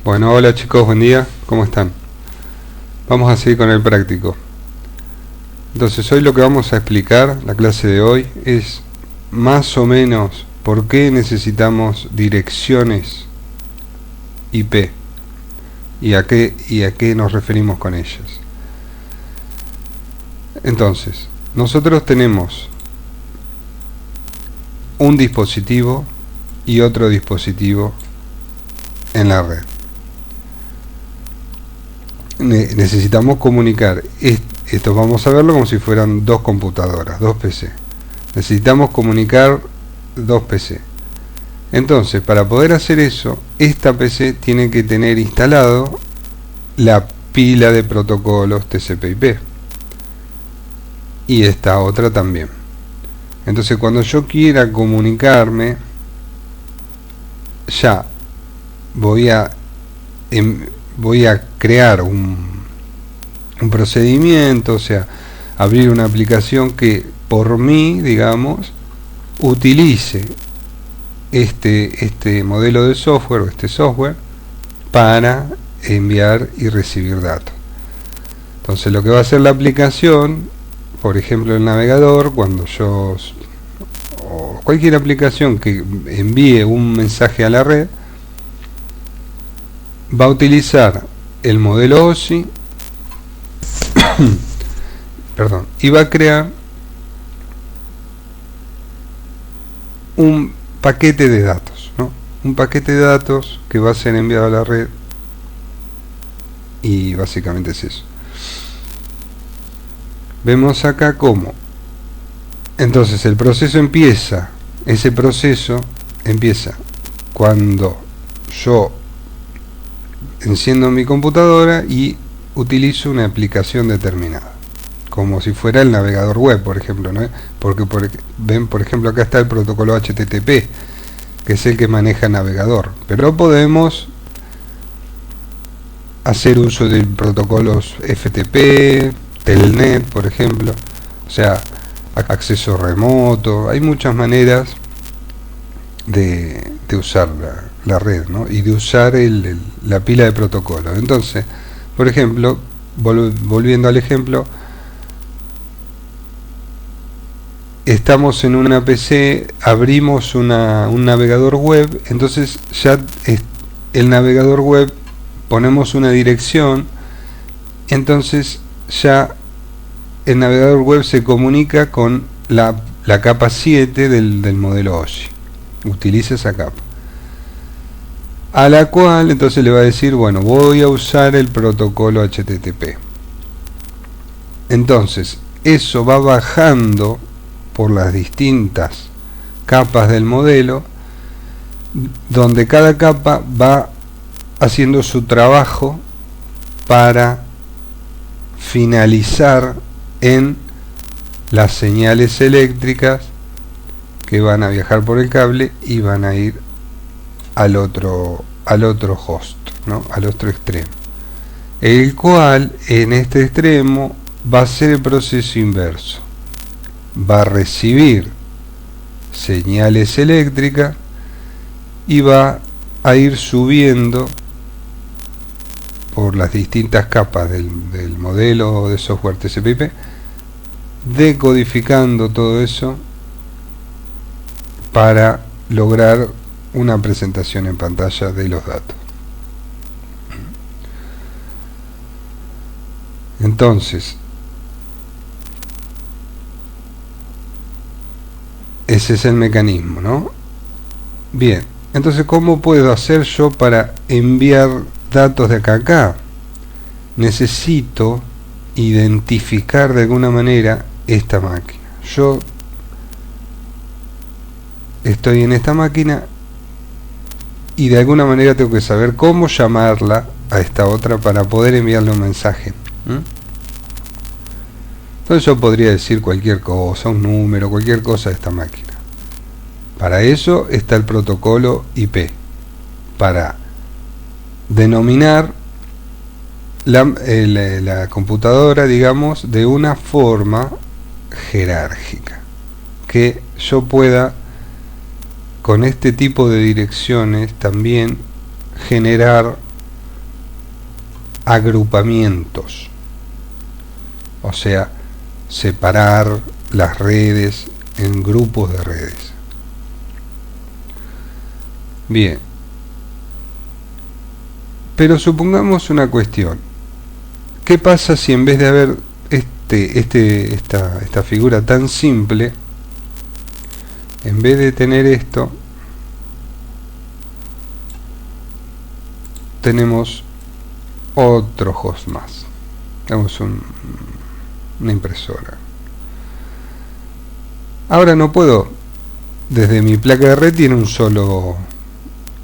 Bueno, hola chicos, buen día, ¿cómo están? Vamos a seguir con el práctico. Entonces hoy lo que vamos a explicar, la clase de hoy, es más o menos por qué necesitamos direcciones IP y a qué nos referimos con ellas. Entonces, nosotros tenemos un dispositivo y otro dispositivo en la red. Necesitamos comunicar esto, vamos a verlo como si fueran dos computadoras, dos PC. Necesitamos comunicar dos PC. Entonces, para poder hacer eso, esta PC tiene que tener instalado la pila de protocolos TCP/IP y esta otra también. Entonces, cuando yo quiera comunicarme, ya voy a crear un procedimiento, o sea, abrir una aplicación que por mí, digamos, utilice este modelo de software o este software para enviar y recibir datos. Entonces lo que va a hacer la aplicación, por ejemplo el navegador, cuando yo o cualquier aplicación que envíe un mensaje a la red, va a utilizar el modelo OSI perdón, y va a crear un paquete de datos, ¿no? Un paquete de datos que va a ser enviado a la red, y básicamente es eso. Vemos acá cómo entonces el proceso empieza, ese proceso empieza cuando yo enciendo mi computadora y utilizo una aplicación determinada, como si fuera el navegador web, por ejemplo, ¿no? Porque ven, por ejemplo, acá está el protocolo HTTP, que es el que maneja el navegador, pero podemos hacer uso de protocolos FTP, Telnet, por ejemplo, o sea, acceso remoto. Hay muchas maneras de usar la red, ¿no? Y de usar la pila de protocolos. Entonces, por ejemplo, volviendo al ejemplo, estamos en una PC, abrimos un navegador web, entonces ya el navegador web, ponemos una dirección, entonces ya el navegador web se comunica con la capa 7 del modelo OSI, utiliza esa capa, a la cual entonces le va a decir, bueno, voy a usar el protocolo HTTP. Entonces eso va bajando por las distintas capas del modelo, donde cada capa va haciendo su trabajo para finalizar en las señales eléctricas que van a viajar por el cable y van a ir al otro host, ¿no? Al otro extremo, el cual en este extremo va a ser el proceso inverso, va a recibir señales eléctricas y va a ir subiendo por las distintas capas del modelo de software TCP/IP, decodificando todo eso para lograr una presentación en pantalla de los datos. Entonces, ese es el mecanismo, ¿no? Bien, entonces, ¿cómo puedo hacer yo para enviar datos de acá a acá? Necesito identificar de alguna manera esta máquina. Yo estoy en esta máquina y de alguna manera tengo que saber cómo llamarla a esta otra para poder enviarle un mensaje. Entonces yo podría decir cualquier cosa, un número, cualquier cosa de esta máquina. Para eso está el protocolo IP, para denominar la computadora, digamos, de una forma jerárquica, que yo pueda con este tipo de direcciones también generar agrupamientos, o sea, separar las redes en grupos de redes. Bien, pero supongamos una cuestión. ¿Qué pasa si en vez de haber esta figura tan simple, en vez de tener esto, tenemos otro host más? Tenemos una impresora. Ahora no puedo, desde mi placa de red tiene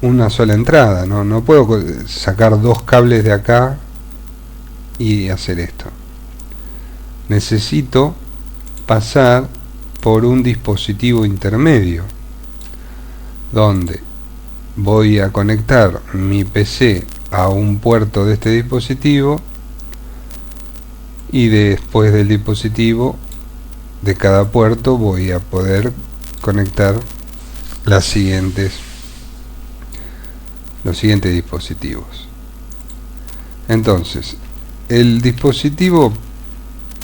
una sola entrada, no puedo sacar dos cables de acá y hacer esto. Necesito pasar por un dispositivo intermedio donde voy a conectar mi PC a un puerto de este dispositivo y después del dispositivo de cada puerto voy a poder conectar los siguientes dispositivos. Entonces, el dispositivo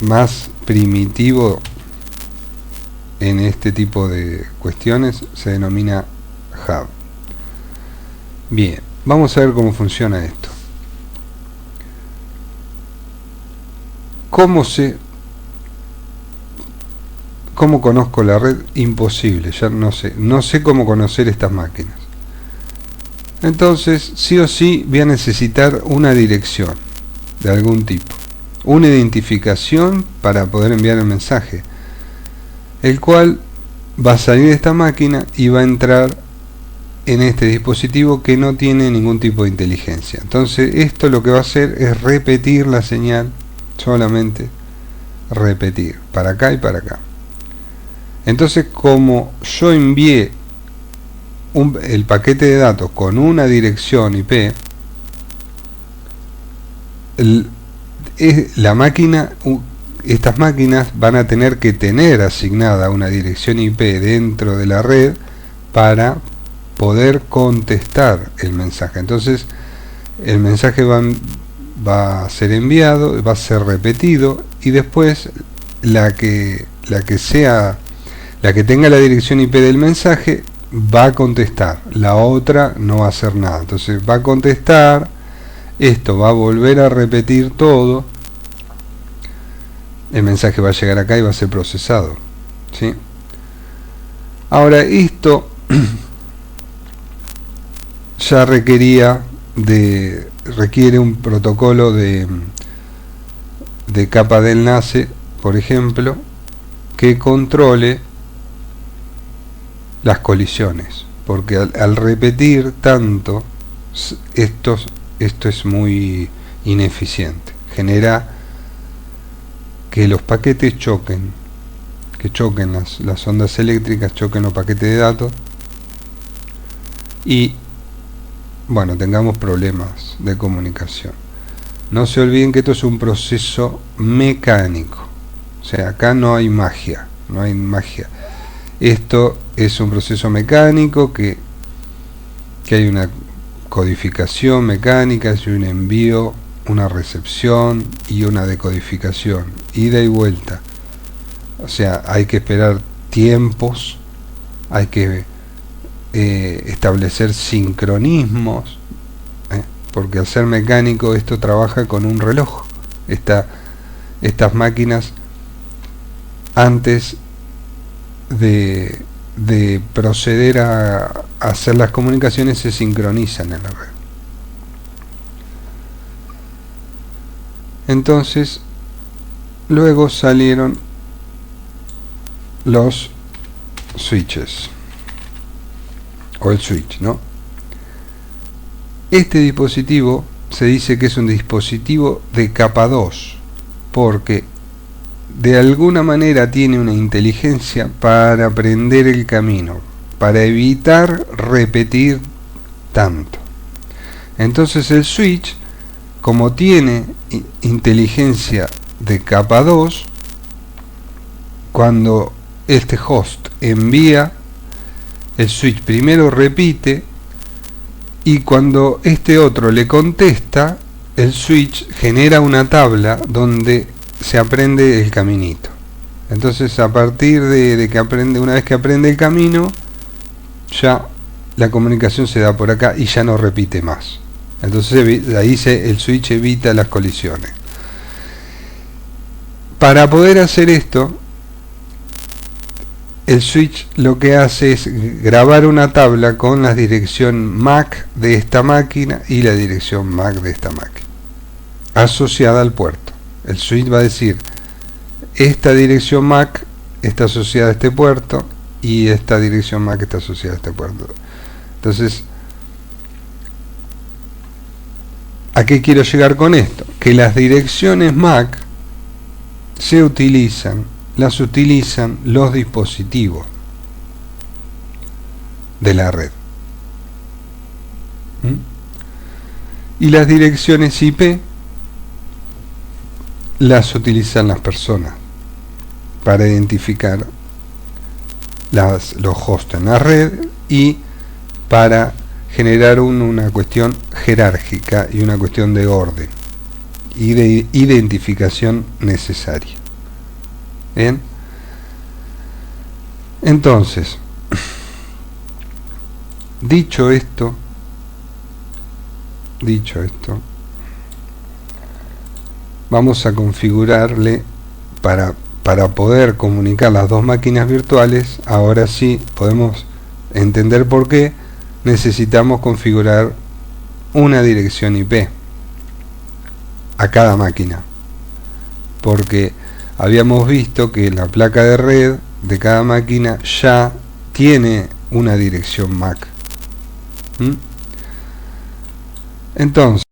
más primitivo en este tipo de cuestiones se denomina hub. Bien, vamos a ver cómo funciona esto. ¿Cómo conozco la red? Imposible, ya no sé cómo conocer estas máquinas. Entonces, sí o sí voy a necesitar una dirección de algún tipo, una identificación para poder enviar el mensaje, el cual va a salir de esta máquina y va a entrar en este dispositivo que no tiene ningún tipo de inteligencia. Entonces esto lo que va a hacer es repetir la señal, solamente repetir, para acá y para acá. Entonces, como yo envié el paquete de datos con una dirección IP, estas máquinas van a tener que tener asignada una dirección IP dentro de la red para poder contestar el mensaje. Entonces el mensaje va a ser enviado, va a ser repetido, y después la que tenga la dirección IP del mensaje va a contestar, la otra no va a hacer nada. Entonces va a contestar, esto va a volver a repetir todo, el mensaje va a llegar acá y va a ser procesado, ¿sí? Ahora esto ya requiere un protocolo de capa de enlace, por ejemplo, que controle las colisiones, porque al repetir tanto esto es muy ineficiente, genera que los paquetes choquen, las ondas eléctricas choquen los paquetes de datos y bueno, tengamos problemas de comunicación. No se olviden que esto es un proceso mecánico, o sea, acá no hay magia. Esto es un proceso mecánico que hay una codificación mecánica, es un envío, una recepción y una decodificación, ida y vuelta. O sea, hay que esperar tiempos, hay que establecer sincronismos, porque al ser mecánico esto trabaja con un reloj. Estas máquinas, antes de proceder a hacer las comunicaciones, se sincronizan en la red. Entonces luego salieron los switches, o el switch, ¿no? Este dispositivo se dice que es un dispositivo de capa 2 porque de alguna manera tiene una inteligencia para aprender el camino, para evitar repetir tanto. Entonces el switch, como tiene inteligencia de capa 2, cuando este host envía, el switch primero repite, y cuando este otro le contesta, el switch genera una tabla donde se aprende el caminito. Entonces a partir de que aprende, una vez que aprende el camino, ya la comunicación se da por acá y ya no repite más. Entonces ahí el switch evita las colisiones. Para poder hacer esto, el switch lo que hace es grabar una tabla con la dirección MAC de esta máquina y la dirección MAC de esta máquina, asociada al puerto. El switch va a decir, esta dirección MAC está asociada a este puerto y esta dirección MAC está asociada a este puerto. Entonces, ¿a qué quiero llegar con esto? Que las direcciones MAC las utilizan los dispositivos de la red. Y las direcciones IP las utilizan las personas para identificar los hosts en la red y para generar una cuestión jerárquica y una cuestión de orden y de identificación necesaria. Bien, entonces, dicho esto, vamos a configurarle para poder comunicar las dos máquinas virtuales. Ahora sí podemos entender por qué necesitamos configurar una dirección IP a cada máquina, porque habíamos visto que la placa de red de cada máquina ya tiene una dirección MAC. Entonces